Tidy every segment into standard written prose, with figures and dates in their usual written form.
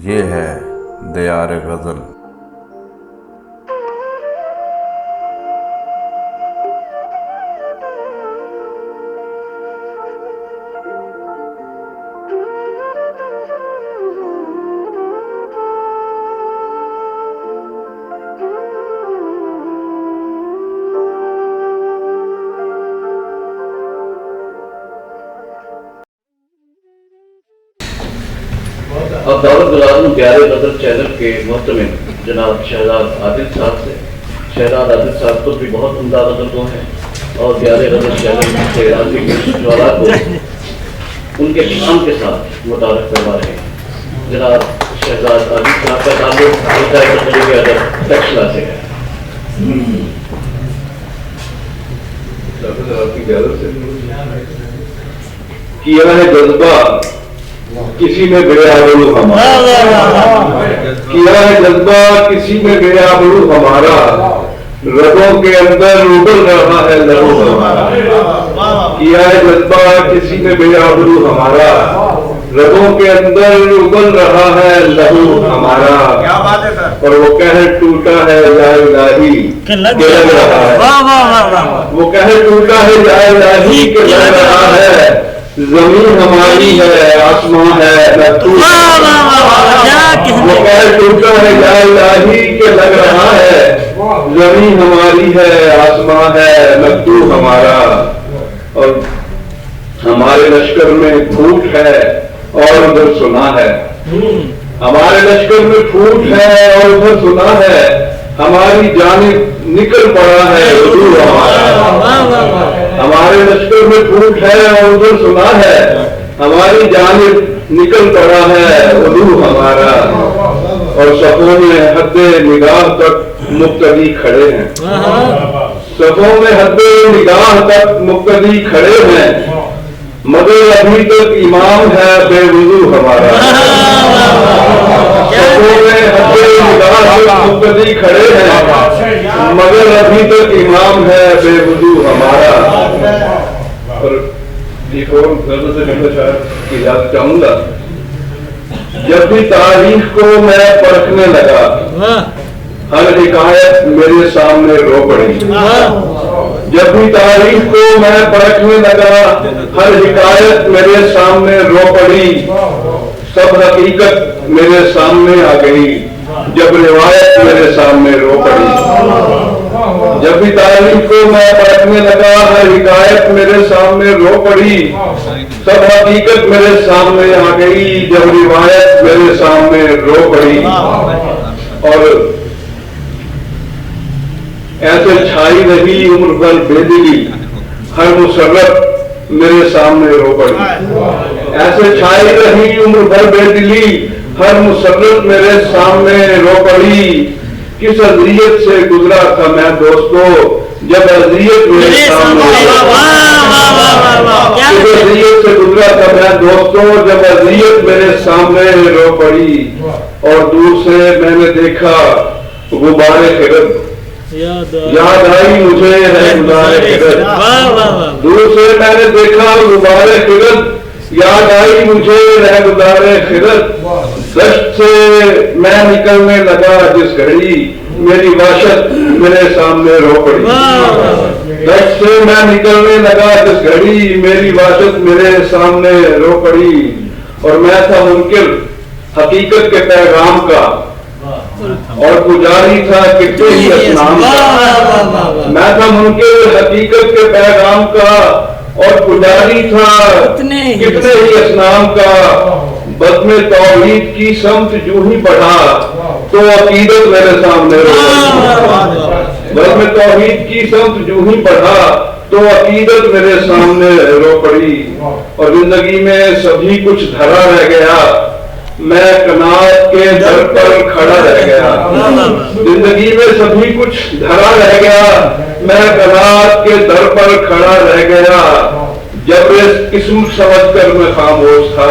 یہ ہے دیار غزل۔ اب دعوت گزار ہوں پیارے غزل چینل کے محترم جناب شہزاد عادل صاحب سے۔ شہزاد عادل صاحب تو بھی بہت عمدہ غزل کو ہیں اور پیارے غزل چینل سے راضی کے جوالات کو ان کے کام کے ساتھ متعارف کروا رہے ہیں۔ جناب شہزاد عادل صاحب کا تعلق ادب تکشلا سے ہے۔ کیا ہے جذبہ کسی میں بے آبرو ہمارا، کیا ہے جذبہ کسی میں بے آبرو ہمارا، رگوں کے اندر ابل رہا ہے لہو ہمارا۔ کیا ہے جذبہ کسی میں بے آبرو ہمارا، رگوں کے اندر ابل رہا ہے لہو ہمارا۔ اور وہ قہر ٹوٹا ہے یا الہی کہ لگ رہا ہے، وہ قہر ٹوٹا ہے یا الہی کہ لگ رہا ہے، زمین ہماری ہے آسمان ہے وہ قہر ٹوٹا ہے یا الہی کہ لگ رہا ہے، زمین ہماری ہے آسمان ہے مکتوب ہمارا۔ اور ہمارے لشکر میں پھوٹ ہے اور ادھر سنا ہے، ہمارے لشکر میں پھوٹ ہے اور ادھر سنا ہے، ہماری جانب نکل پڑا ہے اردو ہمارا۔ ہمارے لشکر میں پھوٹ ہے اور ادھر سنا ہے، ہماری جانب نکل پڑا ہے اردو ہمارا۔ اور صفوں میں حد نگاہ تک مقتدی کھڑے ہیں، صفوں میں حد نگاہ تک مقتدی کھڑے ہیں، مگر ابھی تک امام ہے بے وضو ہمارا۔ صفوں میں حد نگاہ تک مقتدی کھڑے ہیں، مگر ابھی تک امام ہے بے وضو ہمارا۔ اور ایک اور غزل سے میں شاید اجازت چاہوں گا۔ جب بھی تاریخ کو میں پرکھنے لگا، ہر حکایت میرے سامنے رو پڑی۔ جب بھی تاریخ کو میں پرکھنے لگا، ہر حکایت میرے سامنے رو پڑی، سب حقیقت میرے سامنے آ گئی، جب روایت میرے سامنے رو پڑی۔ جب بھی تاریخ کو میں پرکھنے لگا، ہر حکایت میرے سامنے رو پڑی، سب حقیقت میرے سامنے آ گئی، جب روایت میرے سامنے رو پڑی۔ اور ایسے چھائی رہی عمر بھر بے دلی، ہر مسرت میرے سامنے رو پڑی۔ ایسے چھائی رہی عمر بھر بے دلی، ہر مسرت میرے سامنے رو پڑی۔ کس اذیت سے گزرا تھا میں دوستو جب اذیت میرے سامنے کس اذیت سے گزرا تھا میں دوستو جب اذیت میرے سامنے رو پڑی۔ اور دور سے میں نے دیکھا غبار خرد، یاد آئی مجھے ہے غبار خرد۔ دور سے میں نے دیکھا غبار خرد، یاد آئی مجھے ہے غبار خرد۔ دشت سے میں نکلنے لگا جس گھڑی، میری وحشت میرے سامنے رو پڑی۔ دشت سے میں نکلنے لگا جس گھڑی، میری وحشت میرے سامنے رو پڑی۔ اور میں تھا منکر حقیقت کے پیغام کا، اور پجاری تھا کتنے ہی اسنام کا۔ میں تھا منکر حقیقت کے پیغام کا، اور پجاری تھا کتنے ہی اسنام کا۔ بزم توحید کی سمت جو ہی بڑھا تو عقیدت میرے سامنے رو پڑی۔ بزم توحید کی سمت جو ہی بڑھا تو عقیدت میرے سامنے رو پڑی۔ اور زندگی میں سبھی کچھ دھرا رہ گیا، میں قناعت کے در پر کھڑا رہ گیا۔ زندگی میں سبھی کچھ دھرا رہ گیا، میں قناعت کے در پر کھڑا رہ گیا۔ جب قسمت سمجھ کر میں خاموش تھا،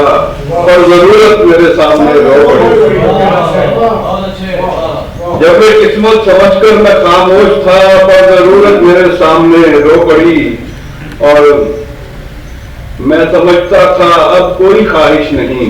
پر ضرورت میرے سامنے رو پڑی۔ جب قسمت سمجھ کر میں خاموش تھا، پر ضرورت میرے سامنے رو پڑی۔ اور میں سمجھتا تھا اب کوئی خواہش نہیں،